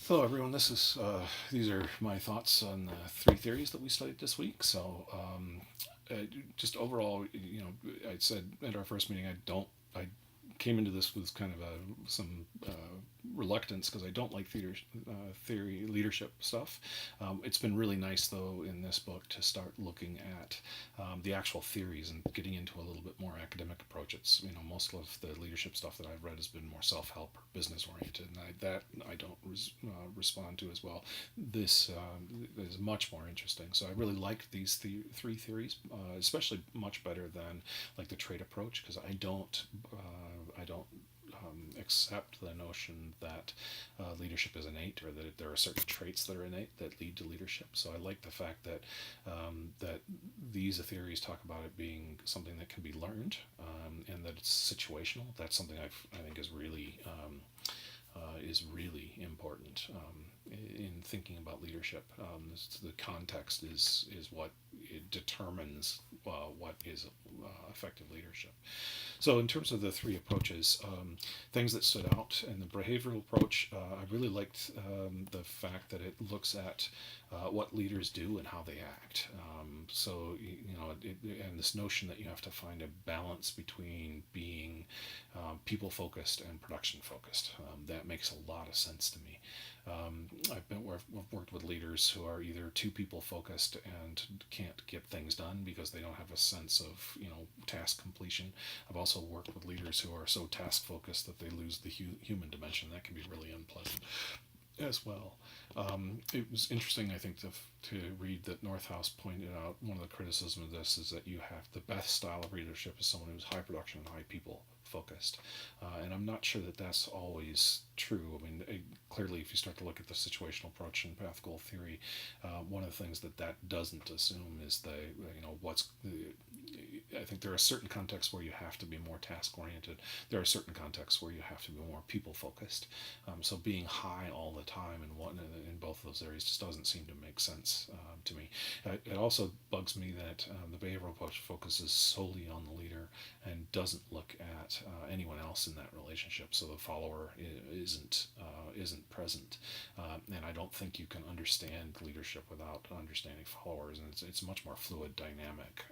Hello, everyone. These are my thoughts on the three theories that we studied this week. Just overall, I said at our first meeting, I came into this with kind of some reluctance because I don't like theory leadership stuff. It's been really nice though in this book to start looking at the actual theories and getting into a little bit more academic approach. It's most of the leadership stuff that I've read has been more self help or business oriented, and I don't respond to as well. This is much more interesting. So I really like these three theories, especially much better than like the trait approach because I don't accept the notion that leadership is innate or that there are certain traits that are innate that lead to leadership. So I like the fact that these theories talk about it being something that can be learned and that it's situational. That's something I think is really important in thinking about leadership. The context is what it determines what is effective leadership. So, in terms of the three approaches, things that stood out in the behavioral approach, I really liked the fact that it looks at what leaders do and how they act. And this notion that you have to find a balance between being people focused and production focused. That makes a lot of sense to me. I've worked with leaders who are either too people focused and can't get things done because they don't have a sense of task completion. I've also worked with leaders who are so task focused that they lose the human dimension. That can be really unpleasant as well. It was interesting, I think, to read that Northhouse pointed out one of the criticism of this is that you have the best style of leadership is someone who's high production and high people focused. And I'm not sure that that's always true. I mean, clearly, if you start to look at the situational approach and path goal theory, one of the things that doesn't assume is what's I think there are certain contexts where you have to be more task oriented. There are certain contexts where you have to be more people focused. So being high all the time in both of those areas just doesn't seem to make sense to me. It also bugs me that the behavioral approach focuses solely on the leader and doesn't look at anyone else in that relationship. So the follower isn't present, and I don't think you can understand leadership without understanding followers. And it's much more fluid dynamic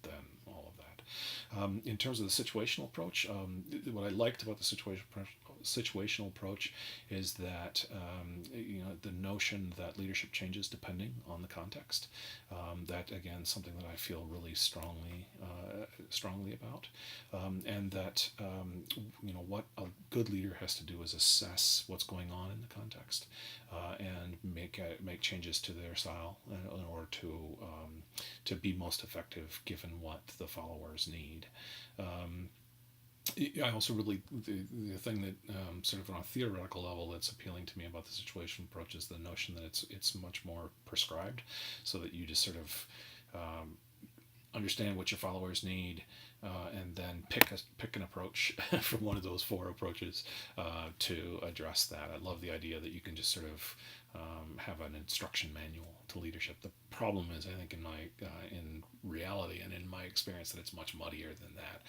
than all of that. In terms of the situational approach, what I liked about the situational approach is that the notion that leadership changes depending on the context. That again something that I feel really strongly about, and that what a good leader has to do is assess what's going on in the context and make changes to their style in order to be most effective given what the followers need. I also really the thing that sort of on a theoretical level that's appealing to me about the situation approach is the notion that it's much more prescribed, so that you just sort of understand what your followers need, and then pick an approach from one of those four approaches to address that. I love the idea that you can just sort of have an instruction manual to leadership. The problem is, I think, in reality and in my experience, that it's much muddier than that.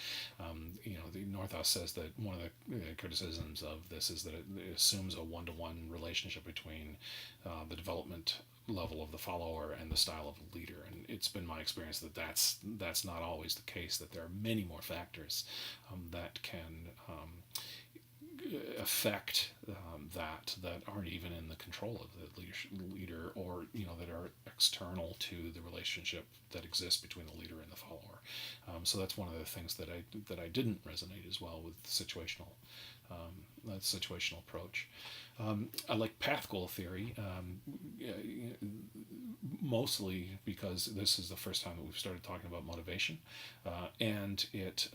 The Northhouse says that one of the criticisms of this is that it assumes a one-to-one relationship between the development level of the follower and the style of the leader. And it's been my experience that that's not always the case. That there are many more factors that can affect that aren't even in the control of the leader, or that are external to the relationship that exists between the leader and the follower. So that's one of the things that I didn't resonate as well with that situational approach. I like path goal theory, mostly because this is the first time that we've started talking about motivation, and it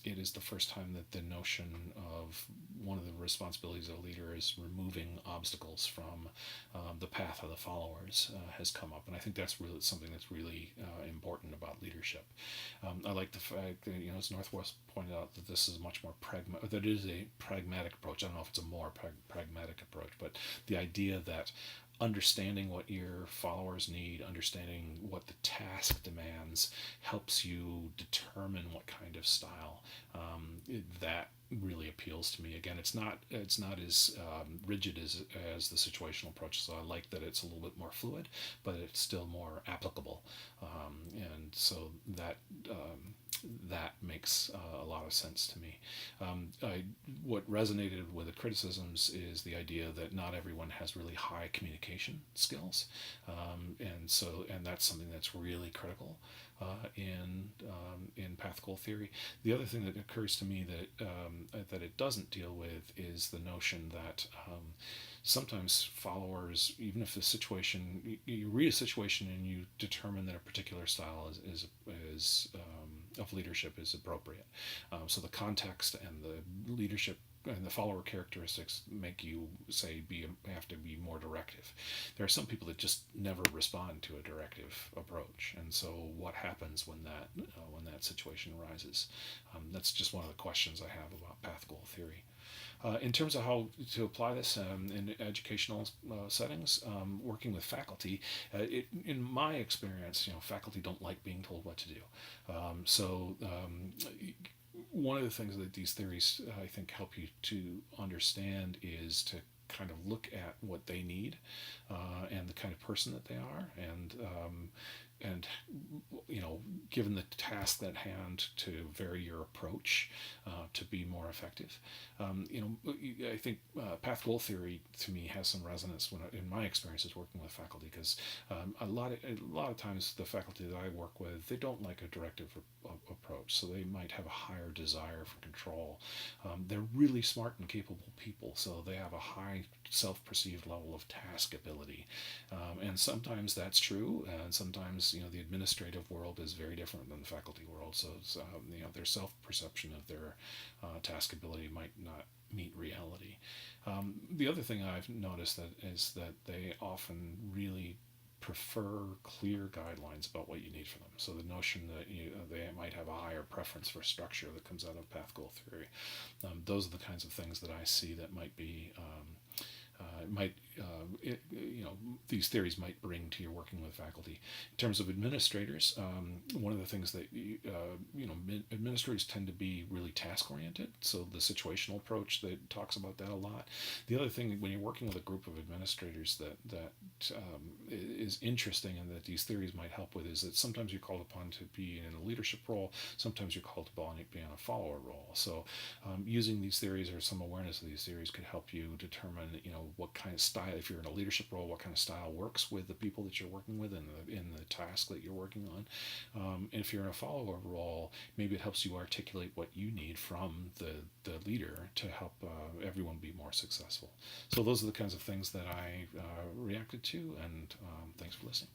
is the first time that the notion of one of the responsibilities of a leader is removing obstacles from the path of the followers has come up, and I think that's really something that's really important about leadership. I like the fact that as Northwest pointed out, that this is much more pragmatic. That it is a pragmatic approach. I don't know if it's a more pragmatic approach, but the idea that understanding what your followers need, understanding what the task demands, helps you determine what kind of style that really appeals to me. Again, it's not as rigid as the situational approach. So I like that it's a little bit more fluid, but it's still more applicable, and so that makes a lot of sense to me. What resonated with the criticisms is the idea that not everyone has really high communication skills, and that's something that's really critical in path goal theory. The other thing that occurs to me that it doesn't deal with is the notion that sometimes followers, even if the situation, you read a situation and you determine that a particular style of leadership is appropriate. So the context and the leadership and the follower characteristics make you say have to be more directive. There are some people that just never respond to a directive approach, and so what happens when that situation arises? That's just one of the questions I have about path goal theory. In terms of how to apply this in educational settings, working with faculty, in my experience, faculty don't like being told what to do. One of the things that these theories, I think, help you to understand is to kind of look at what they need and the kind of person that they are, and given the task at hand, to vary your approach to be more effective. I think path goal theory to me has some resonance in my experiences working with faculty, because a lot of times the faculty that I work with, they don't like a directive approach, so they might have a higher desire for control. They're really smart and capable people, so they have a high self-perceived level of task ability, and sometimes that's true, and sometimes the administrative world is very different than the faculty world. So their self-perception of their task ability might not meet reality. The other thing I've noticed is that they often really prefer clear guidelines about what you need for them. So the notion that they might have a higher preference for structure that comes out of path goal theory. Those are the kinds of things that I see that might be might these theories might bring to your working with faculty. In terms of administrators, one of the things that administrators tend to be really task oriented. So the situational approach that talks about that a lot. The other thing, when you're working with a group of administrators, that is interesting and that these theories might help with, is that sometimes you're called upon to be in a leadership role, sometimes you're called upon to be in a follower role. So using these theories or some awareness of these theories could help you determine what kind of style, if you're in a leadership role, what kind of style works with the people that you're working with in the task that you're working on. And if you're in a follower role, maybe it helps you articulate what you need from the leader to help everyone be more successful. So those are the kinds of things that I reacted to, and thanks for listening.